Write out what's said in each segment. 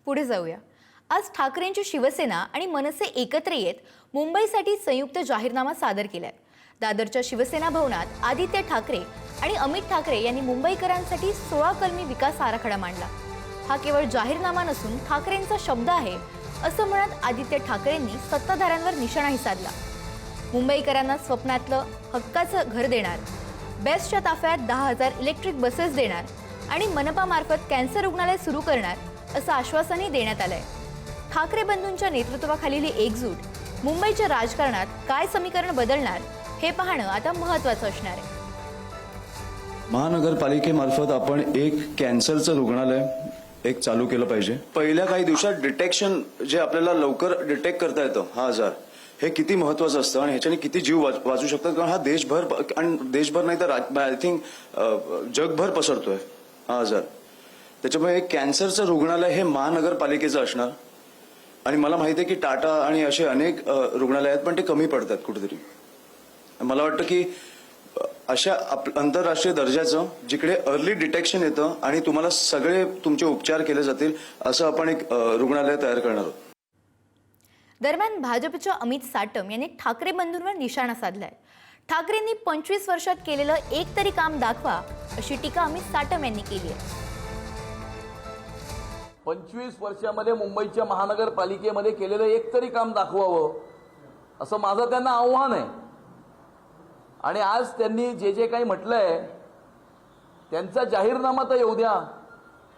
पुढे जाऊया। आज ठाकरेंची शिवसेना आणि मनसे एकत्र येत मुंबईसाठी संयुक्त जाहीरनामा सादर केलाय। दादरच्या शिवसेना भवनात आदित्य ठाकरे आणि अमित ठाकरे यांनी मुंबईकरांसाठी 16 कलमी विकास आराखडा मांडला। हा केवळ जाहीरनामा नसून ठाकरेंचा शब्द आहे असं म्हणत आदित्य ठाकरेंनी सत्ताधाऱ्यांवर निशाणाही साधला। मुंबईकरांना स्वप्नातलं हक्काचं घर देणार, बेस्टच्या ताफ्यात 10,000 इलेक्ट्रिक बसेस देणार आणि मनपामार्फत कॅन्सर रुग्णालय सुरू करणार असं आश्वासनही देण्यात आलंय। ठाकरे बंधूंच्या नेतृत्वाखालील एकजूट मुंबईच्या राजकारणात काय समीकरण बदलणार हे पाहणं आता महत्त्वाचं असणार आहे। महानगरपालिकेमार्फत आपण एक कॅन्सरचं रुग्णालय एक चालू केलं पाहिजे। पहिल्या काही दिवसात डिटेक्शन जे आपल्याला लवकर डिटेक्ट करता येतं हा आजार, हे किती महत्त्वाचं असतं आणि ह्याच्याने किती जीव वाचू शकतात, कारण हा देशभर आणि देशभर नाही तर आय थिंक जगभर पसरतोय हा आजार। त्याच्यामुळे एक कॅन्सरचं रुग्णालय हे महानगरपालिकेचं असणार आणि मला माहिती आहे की टाटा आणि असे अनेक रुग्णालय आहेत, पण ते कमी पडतात कुठेतरी। मला वाटतं की अशा आंतरराष्ट्रीय दर्जाचं जिकडे अर्ली डिटेक्शन येतं आणि तुम्हाला सगळे तुमचे उपचार केले जातील असं आपण एक रुग्णालय तयार करणार आहोत। दरम्यान भाजपच्या अमित साटम यांनी ठाकरे बंधूंवर निशाणा साधलाय। ठाकरेंनी 25 वर्षात केलेलं एक तरी काम दाखवा अशी टीका अमित साटम यांनी केली आहे। 25 वर्षामध्ये मुंबईच्या महानगरपालिकेमध्ये केलेलं एक तरी काम दाखवावं असं माझं त्यांना आव्हान आहे। आणि आज त्यांनी जे काही म्हटलंय त्यांचा जाहीरनामा तर येऊ द्या,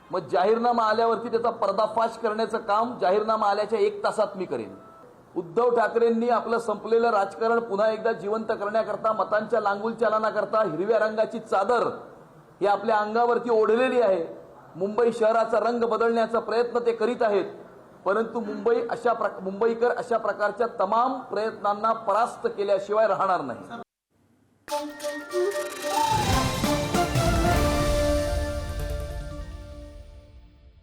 मग जाहीरनामा आल्यावरती त्याचा पर्दाफाश करण्याचं काम जाहीरनामा आल्याच्या 1 तासात मी करेन। उद्धव ठाकरेंनी आपलं संपलेलं राजकारण पुन्हा एकदा जिवंत करण्याकरता, मतांच्या लांगुलचालनाकरता हिरव्या रंगाची चादर ही आपल्या अंगावरती ओढलेली आहे। मुंबई शहराचा रंग बदलण्याचा प्रयत्न ते करीत आहेत, परंतु मुंबईकर अशा प्रकारच्या तमाम प्रयत्नांना परास्त केल्याशिवाय राहणार नाही।